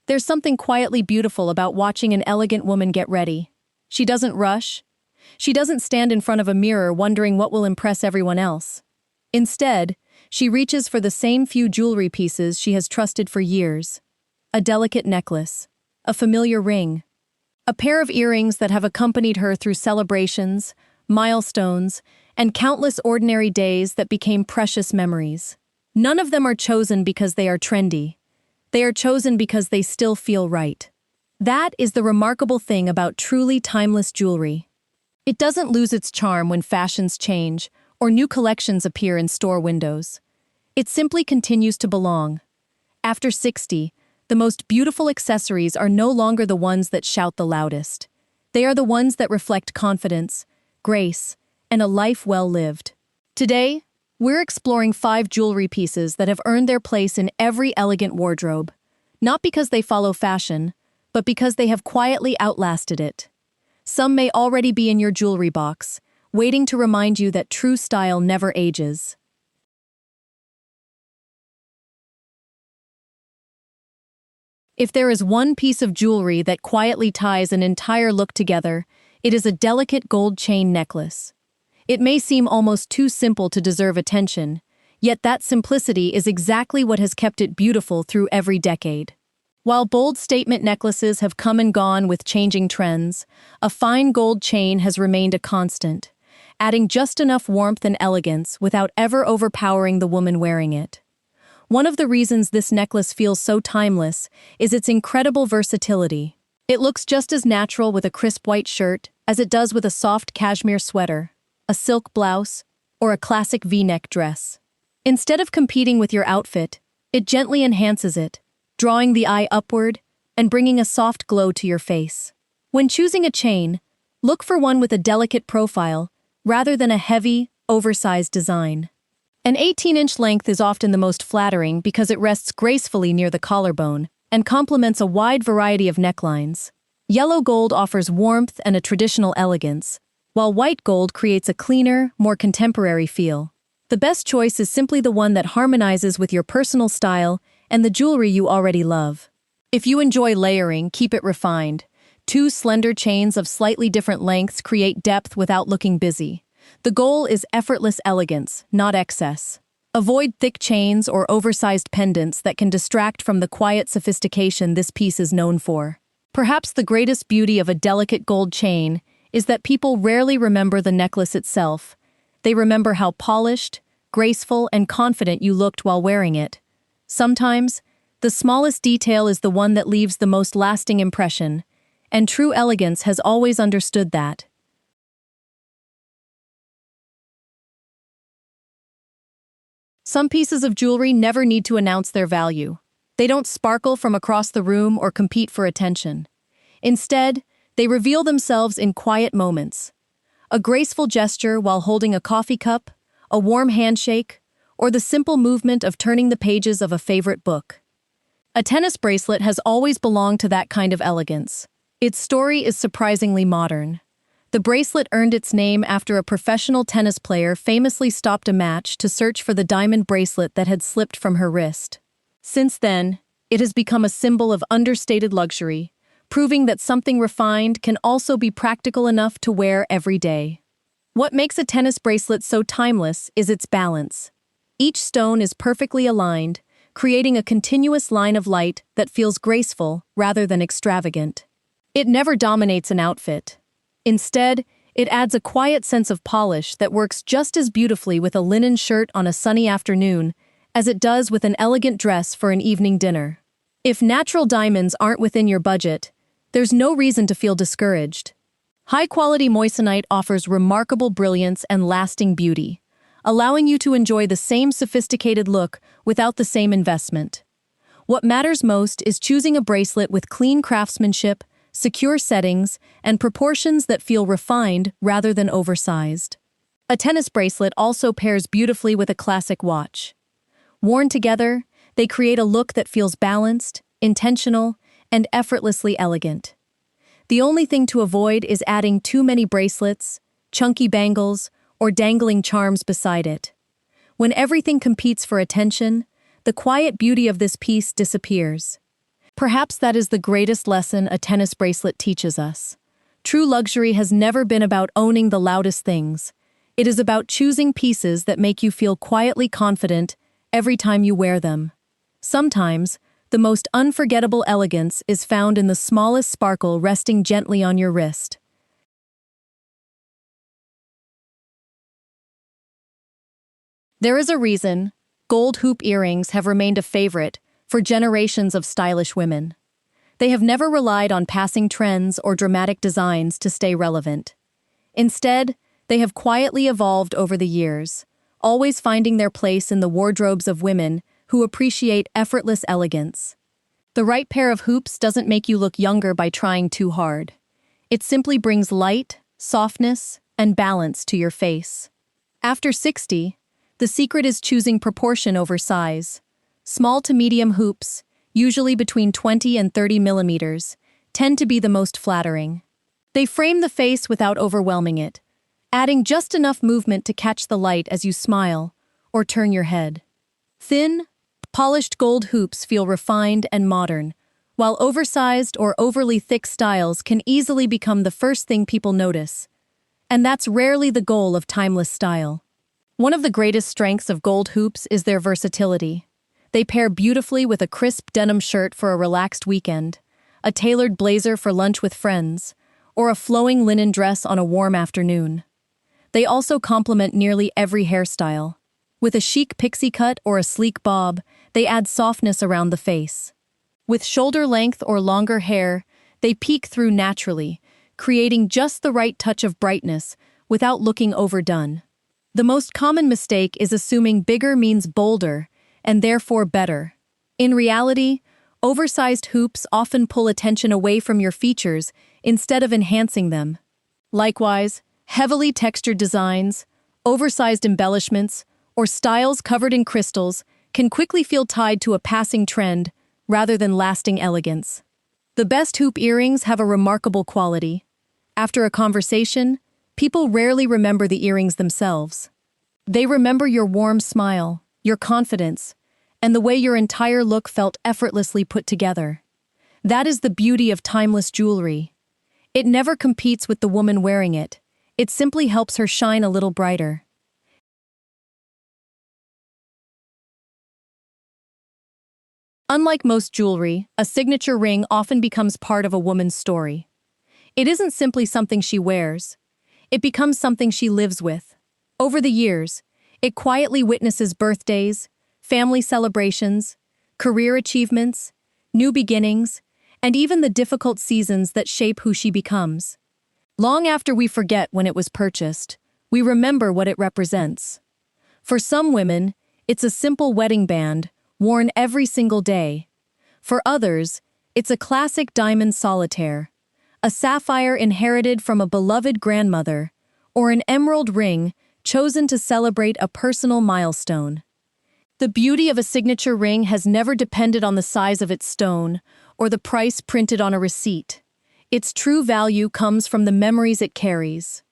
There's something quietly beautiful about watching an elegant woman get ready. She doesn't rush. She doesn't stand in front of a mirror wondering what will impress everyone else. Instead, she reaches for the same few jewelry pieces she has trusted for years. A delicate necklace, a familiar ring, a pair of earrings that have accompanied her through celebrations, milestones, and countless ordinary days that became precious memories. None of them are chosen because they are trendy. They are chosen because they still feel right. That is the remarkable thing about truly timeless jewelry. It doesn't lose its charm when fashions change or new collections appear in store windows. It simply continues to belong. After 60, the most beautiful accessories are no longer the ones that shout the loudest. They are the ones that reflect confidence, grace, and a life well lived. Today, we're exploring 5 jewelry pieces that have earned their place in every elegant wardrobe, not because they follow fashion, but because they have quietly outlasted it. Some may already be in your jewelry box, waiting to remind you that true style never ages. If there is one piece of jewelry that quietly ties an entire look together, it is a delicate gold chain necklace. It may seem almost too simple to deserve attention, yet that simplicity is exactly what has kept it beautiful through every decade. While bold statement necklaces have come and gone with changing trends, a fine gold chain has remained a constant, adding just enough warmth and elegance without ever overpowering the woman wearing it. One of the reasons this necklace feels so timeless is its incredible versatility. It looks just as natural with a crisp white shirt as it does with a soft cashmere sweater, a silk blouse, or a classic V-neck dress. Instead of competing with your outfit, it gently enhances it, drawing the eye upward and bringing a soft glow to your face. When choosing a chain, look for one with a delicate profile rather than a heavy, oversized design. An 18-inch length is often the most flattering because it rests gracefully near the collarbone and complements a wide variety of necklines. Yellow gold offers warmth and a traditional elegance, while white gold creates a cleaner, more contemporary feel. The best choice is simply the one that harmonizes with your personal style and the jewelry you already love. If you enjoy layering, keep it refined. 2 slender chains of slightly different lengths create depth without looking busy. The goal is effortless elegance, not excess. Avoid thick chains or oversized pendants that can distract from the quiet sophistication this piece is known for. Perhaps the greatest beauty of a delicate gold chain is that people rarely remember the necklace itself. They remember how polished, graceful, and confident you looked while wearing it. Sometimes, the smallest detail is the one that leaves the most lasting impression, and true elegance has always understood that. Some pieces of jewelry never need to announce their value. They don't sparkle from across the room or compete for attention. Instead, they reveal themselves in quiet moments. A graceful gesture while holding a coffee cup, a warm handshake, or the simple movement of turning the pages of a favorite book. A tennis bracelet has always belonged to that kind of elegance. Its story is surprisingly modern. The bracelet earned its name after a professional tennis player famously stopped a match to search for the diamond bracelet that had slipped from her wrist. Since then, it has become a symbol of understated luxury, proving that something refined can also be practical enough to wear every day. What makes a tennis bracelet so timeless is its balance. Each stone is perfectly aligned, creating a continuous line of light that feels graceful rather than extravagant. It never dominates an outfit. Instead, it adds a quiet sense of polish that works just as beautifully with a linen shirt on a sunny afternoon as it does with an elegant dress for an evening dinner. If natural diamonds aren't within your budget, there's no reason to feel discouraged. High-quality moissanite offers remarkable brilliance and lasting beauty, allowing you to enjoy the same sophisticated look without the same investment. What matters most is choosing a bracelet with clean craftsmanship, secure settings, and proportions that feel refined rather than oversized. A tennis bracelet also pairs beautifully with a classic watch. Worn together, they create a look that feels balanced, intentional, and effortlessly elegant. The only thing to avoid is adding too many bracelets, chunky bangles, or dangling charms beside it. When everything competes for attention, the quiet beauty of this piece disappears. Perhaps that is the greatest lesson a tennis bracelet teaches us. True luxury has never been about owning the loudest things. It is about choosing pieces that make you feel quietly confident every time you wear them. Sometimes, the most unforgettable elegance is found in the smallest sparkle resting gently on your wrist. There is a reason gold hoop earrings have remained a favorite for generations of stylish women. They have never relied on passing trends or dramatic designs to stay relevant. Instead, they have quietly evolved over the years, always finding their place in the wardrobes of women who appreciate effortless elegance. The right pair of hoops doesn't make you look younger by trying too hard. It simply brings light, softness, and balance to your face. After 60, the secret is choosing proportion over size. Small to medium hoops, usually between 20 and 30 millimeters, tend to be the most flattering. They frame the face without overwhelming it, adding just enough movement to catch the light as you smile or turn your head. Thin, polished gold hoops feel refined and modern, while oversized or overly thick styles can easily become the first thing people notice. And that's rarely the goal of timeless style. One of the greatest strengths of gold hoops is their versatility. They pair beautifully with a crisp denim shirt for a relaxed weekend, a tailored blazer for lunch with friends, or a flowing linen dress on a warm afternoon. They also complement nearly every hairstyle. With a chic pixie cut or a sleek bob, they add softness around the face. With shoulder length or longer hair, they peek through naturally, creating just the right touch of brightness without looking overdone. The most common mistake is assuming bigger means bolder, and therefore better. In reality, oversized hoops often pull attention away from your features instead of enhancing them. Likewise, heavily textured designs, oversized embellishments, or styles covered in crystals can quickly feel tied to a passing trend rather than lasting elegance. The best hoop earrings have a remarkable quality. After a conversation, people rarely remember the earrings themselves. They remember your warm smile, your confidence, and the way your entire look felt effortlessly put together. That is the beauty of timeless jewelry. It never competes with the woman wearing it. It simply helps her shine a little brighter. Unlike most jewelry, a signature ring often becomes part of a woman's story. It isn't simply something she wears. It becomes something she lives with. Over the years, it quietly witnesses birthdays, family celebrations, career achievements, new beginnings, and even the difficult seasons that shape who she becomes. Long after we forget when it was purchased, we remember what it represents. For some women, it's a simple wedding band, worn every single day. For others, it's a classic diamond solitaire, a sapphire inherited from a beloved grandmother, or an emerald ring chosen to celebrate a personal milestone. The beauty of a signature ring has never depended on the size of its stone or the price printed on a receipt. Its true value comes from the memories it carries.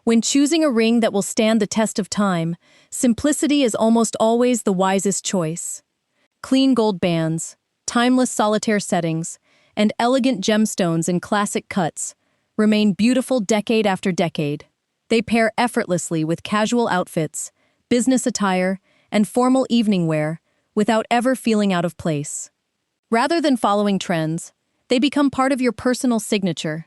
When choosing a ring that will stand the test of time, simplicity is almost always the wisest choice. Clean gold bands, timeless solitaire settings, and elegant gemstones in classic cuts remain beautiful decade after decade. They pair effortlessly with casual outfits, business attire, and formal evening wear without ever feeling out of place. Rather than following trends, they become part of your personal signature.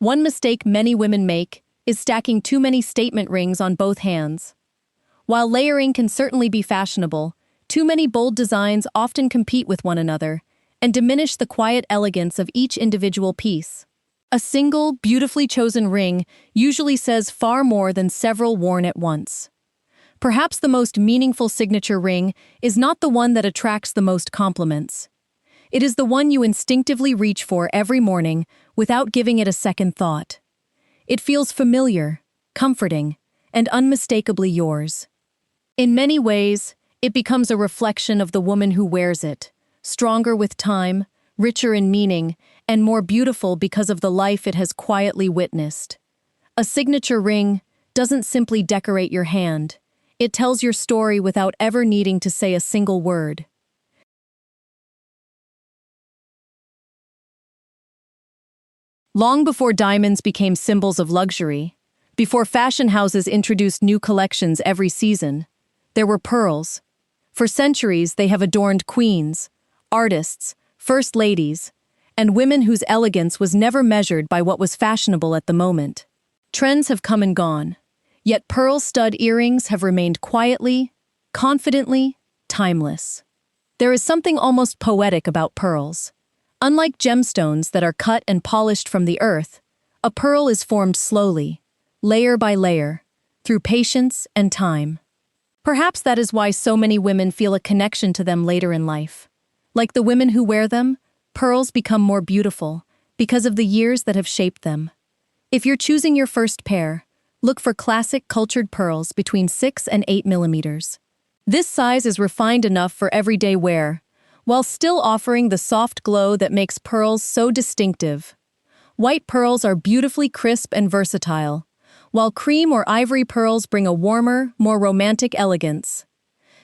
One mistake many women make is stacking too many statement rings on both hands. While layering can certainly be fashionable, too many bold designs often compete with one another and diminish the quiet elegance of each individual piece. A single, beautifully chosen ring usually says far more than several worn at once. Perhaps the most meaningful signature ring is not the one that attracts the most compliments. It is the one you instinctively reach for every morning without giving it a second thought. It feels familiar, comforting, and unmistakably yours. In many ways, it becomes a reflection of the woman who wears it, stronger with time, richer in meaning, and more beautiful because of the life it has quietly witnessed. A signature ring doesn't simply decorate your hand. It tells your story without ever needing to say a single word. Long before diamonds became symbols of luxury, before fashion houses introduced new collections every season, there were pearls. For centuries, they have adorned queens, artists, first ladies, and women whose elegance was never measured by what was fashionable at the moment. Trends have come and gone, yet pearl stud earrings have remained quietly, confidently, timeless. There is something almost poetic about pearls. Unlike gemstones that are cut and polished from the earth, a pearl is formed slowly, layer by layer, through patience and time. Perhaps that is why so many women feel a connection to them later in life. Like the women who wear them, pearls become more beautiful because of the years that have shaped them. If you're choosing your first pair, look for classic cultured pearls between 6 and 8 millimeters. This size is refined enough for everyday wear, while still offering the soft glow that makes pearls so distinctive. White pearls are beautifully crisp and versatile, while cream or ivory pearls bring a warmer, more romantic elegance.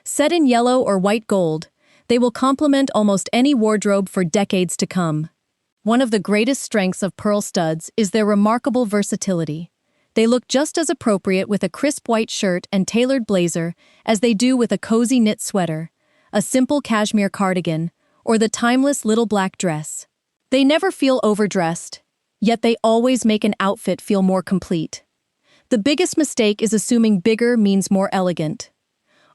Set in yellow or white gold, they will complement almost any wardrobe for decades to come. One of the greatest strengths of pearl studs is their remarkable versatility. They look just as appropriate with a crisp white shirt and tailored blazer as they do with a cozy knit sweater, a simple cashmere cardigan, or the timeless little black dress. They never feel overdressed, yet they always make an outfit feel more complete. The biggest mistake is assuming bigger means more elegant.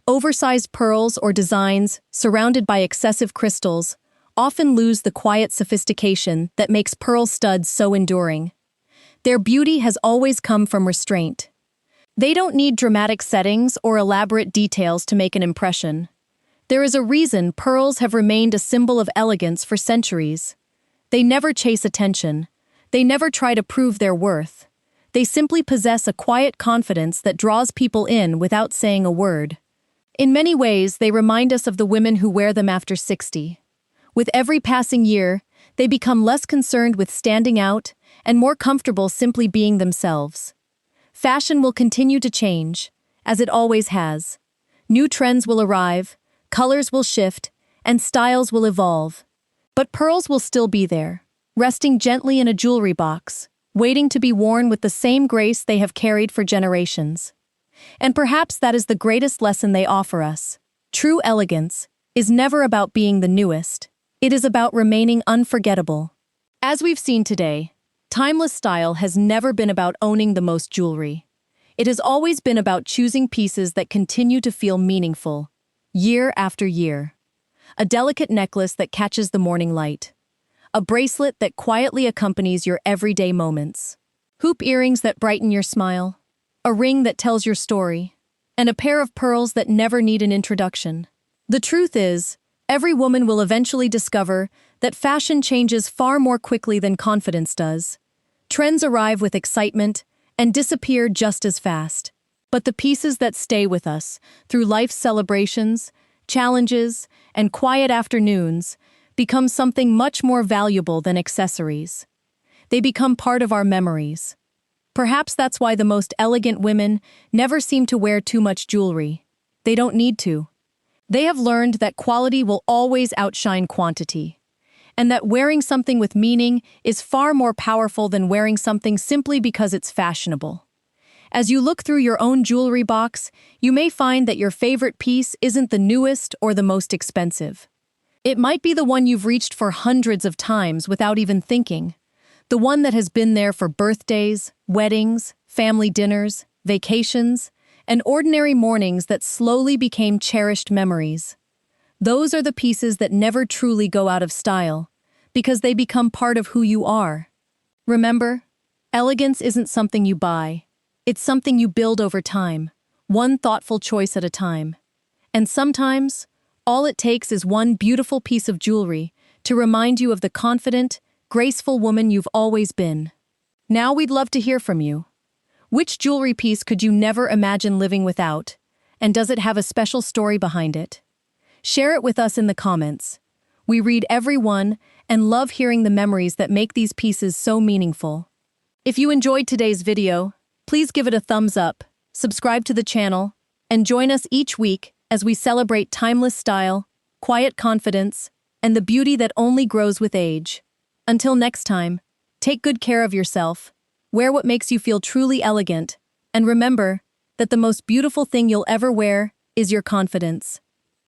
Oversized pearls or designs, surrounded by excessive crystals, often lose the quiet sophistication that makes pearl studs so enduring. Their beauty has always come from restraint. They don't need dramatic settings or elaborate details to make an impression. There is a reason pearls have remained a symbol of elegance for centuries. They never chase attention. They never try to prove their worth. They simply possess a quiet confidence that draws people in without saying a word. In many ways, they remind us of the women who wear them after 60. With every passing year, they become less concerned with standing out and more comfortable simply being themselves. Fashion will continue to change, as it always has. New trends will arrive, colors will shift, and styles will evolve. But pearls will still be there, resting gently in a jewelry box, waiting to be worn with the same grace they have carried for generations. And perhaps that is the greatest lesson they offer us. True elegance is never about being the newest. It is about remaining unforgettable. As we've seen today, timeless style has never been about owning the most jewelry. It has always been about choosing pieces that continue to feel meaningful, year after year. A delicate necklace that catches the morning light. A bracelet that quietly accompanies your everyday moments. Hoop earrings that brighten your smile. A ring that tells your story. And a pair of pearls that never need an introduction. The truth is, every woman will eventually discover that fashion changes far more quickly than confidence does. Trends arrive with excitement and disappear just as fast. But the pieces that stay with us through life's celebrations, challenges, and quiet afternoons become something much more valuable than accessories. They become part of our memories. Perhaps that's why the most elegant women never seem to wear too much jewelry. They don't need to. They have learned that quality will always outshine quantity, and that wearing something with meaning is far more powerful than wearing something simply because it's fashionable. As you look through your own jewelry box, you may find that your favorite piece isn't the newest or the most expensive. It might be the one you've reached for hundreds of times without even thinking. The one that has been there for birthdays, weddings, family dinners, vacations, and ordinary mornings that slowly became cherished memories. Those are the pieces that never truly go out of style, because they become part of who you are. Remember, elegance isn't something you buy. It's something you build over time, one thoughtful choice at a time. And sometimes, all it takes is one beautiful piece of jewelry to remind you of the confident, graceful woman you've always been. Now we'd love to hear from you. Which jewelry piece could you never imagine living without? And does it have a special story behind it? Share it with us in the comments. We read every one and love hearing the memories that make these pieces so meaningful. If you enjoyed today's video, please give it a thumbs up, subscribe to the channel, and join us each week as we celebrate timeless style, quiet confidence, and the beauty that only grows with age. Until next time, Take good care of yourself. Wear what makes you feel truly elegant. And remember that the most beautiful thing you'll ever wear is your confidence.